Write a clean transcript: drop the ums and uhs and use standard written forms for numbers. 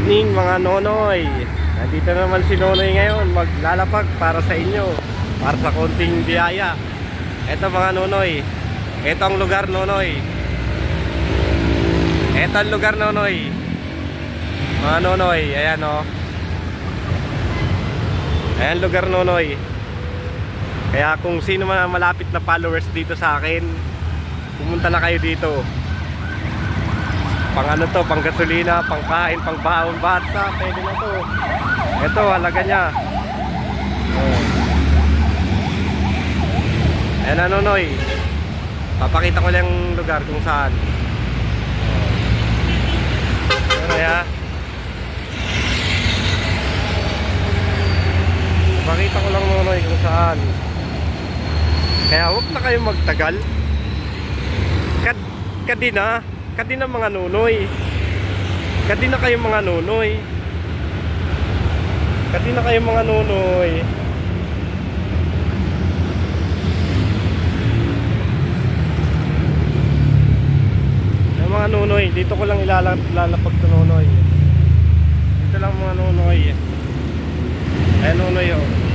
evening mga nonoy. Nandito naman si Nonoy ngayon, maglalapag para sa inyo, para sa konting biyaya. Eto mga nonoy, eto ang lugar nonoy. Eto ang lugar nonoy. Mga nonoy, ayan o. Ayan lugar nonoy. Kaya kung sino man ang malapit na followers dito sa akin, pumunta na kayo dito. Pang ano to, pang gasolina, pang kain, pang baon bata, pwede na to. Ito, halaga niya. Oh. Ayan ano noy. Papakita ko lang yung lugar kung saan. Oh. Ano ya? Papakita ko lang noy kung saan. Kaya huwag na kayong magtagal. Kadina mga nunoy. Kadina kayong mga nunoy. Kadina kayong mga nunoy. Yung mga nunoy, dito ko lang ilalapag to nunoy. Dito lang mga nunoy. Ayan nunoy oh.